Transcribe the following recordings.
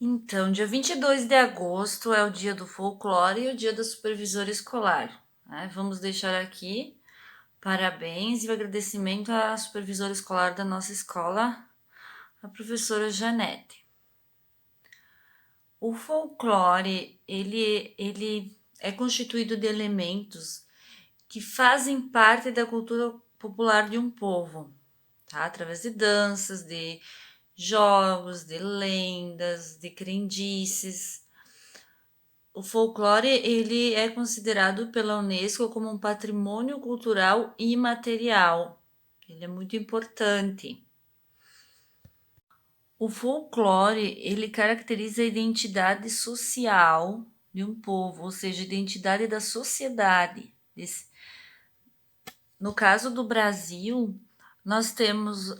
Então, dia 22 de agosto é o dia do folclore e o dia da supervisora escolar, né? Vamos deixar aqui parabéns e o agradecimento à supervisora escolar da nossa escola, a professora Janete. O folclore, ele é constituído de elementos que fazem parte da cultura popular de um povo, tá? Através de danças, de jogos, de lendas, de crendices. O folclore, ele é considerado pela Unesco como um patrimônio cultural imaterial. Ele é muito importante. O folclore, ele caracteriza a identidade social de um povo, ou seja, a identidade da sociedade. No caso do Brasil, nós temos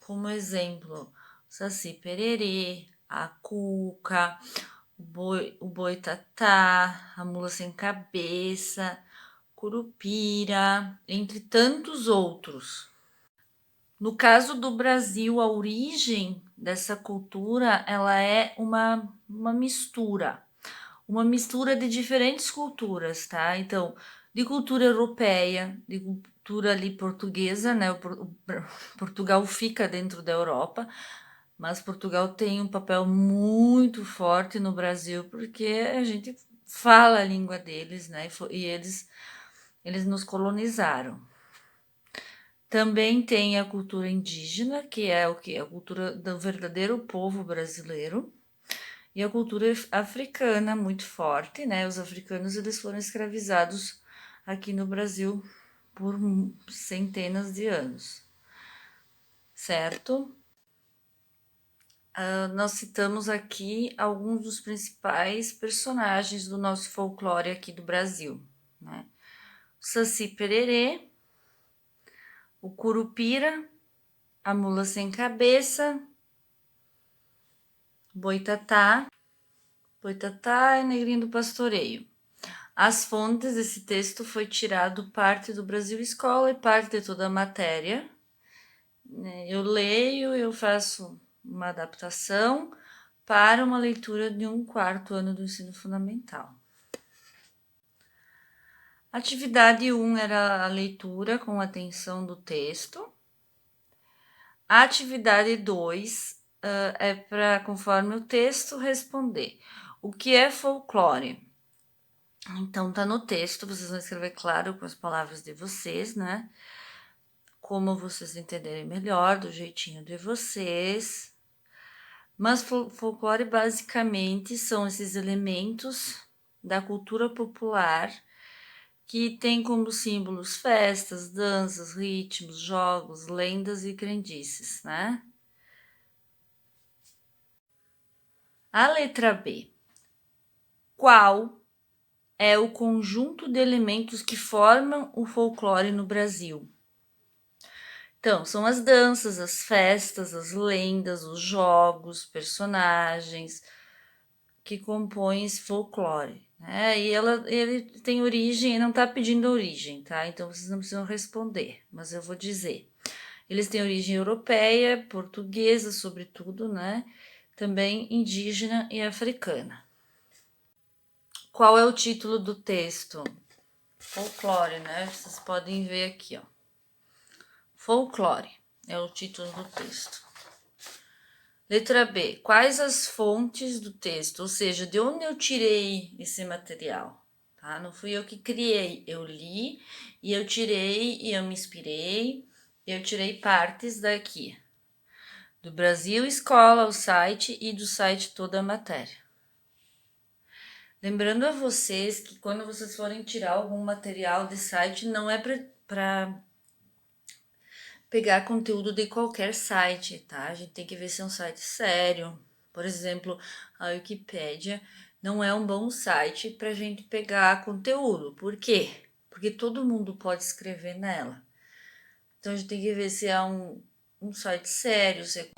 como exemplo o Saci Pererê, a Cuca, o Boitatá, a Mula Sem Cabeça, Curupira, entre tantos outros. No caso do Brasil, a origem dessa cultura, ela é uma mistura de diferentes culturas, tá? Então, de cultura europeia, de cultura ali portuguesa, né? Portugal fica dentro da Europa, mas Portugal tem um papel muito forte no Brasil, porque a gente fala a língua deles, né? E eles nos colonizaram. Também tem a cultura indígena, que é o que? A cultura do verdadeiro povo brasileiro. E a cultura africana, muito forte, né? Os africanos, eles foram escravizados aqui no Brasil por centenas de anos, certo? Nós citamos aqui alguns dos principais personagens do nosso folclore aqui do Brasil, né? O Saci Pererê, o Curupira, a Mula Sem Cabeça, Boitatá, Boitatá é Negrinho do Pastoreio. As fontes desse texto foi tirado parte do Brasil Escola e parte de toda a matéria. Eu leio, eu faço uma adaptação para uma leitura de um quarto ano do ensino fundamental. Atividade 1 era a leitura com atenção do texto. A atividade 2 é para, conforme o texto, responder. O que é folclore? Então, tá no texto, vocês vão escrever, claro, com as palavras de vocês, né? Como vocês entenderem melhor, do jeitinho de vocês. Mas folclore basicamente são esses elementos da cultura popular que tem como símbolos festas, danças, ritmos, jogos, lendas e crendices, né? A letra B. Qual é o conjunto de elementos que formam o folclore no Brasil? Então, são as danças, as festas, as lendas, os jogos, personagens que compõem esse folclore, né? E ele tem origem, não está pedindo origem, tá? Então vocês não precisam responder, mas eu vou dizer. Eles têm origem europeia, portuguesa, sobretudo, né? Também indígena e africana. Qual é o título do texto? Folclore, né? Vocês podem ver aqui, ó. Folclore é o título do texto. Letra B. Quais as fontes do texto? Ou seja, de onde eu tirei esse material? Tá? Não fui eu que criei, eu li e eu tirei e eu me inspirei. Eu tirei partes daqui. Do Brasil Escola, o site, e do site toda a matéria. Lembrando a vocês que quando vocês forem tirar algum material de site, não é para para pegar conteúdo de qualquer site, tá? A gente tem que ver se é um site sério. Por exemplo, a Wikipédia não é um bom site para a gente pegar conteúdo. Por quê? Porque todo mundo pode escrever nela. Então a gente tem que ver se é um site sério, se é...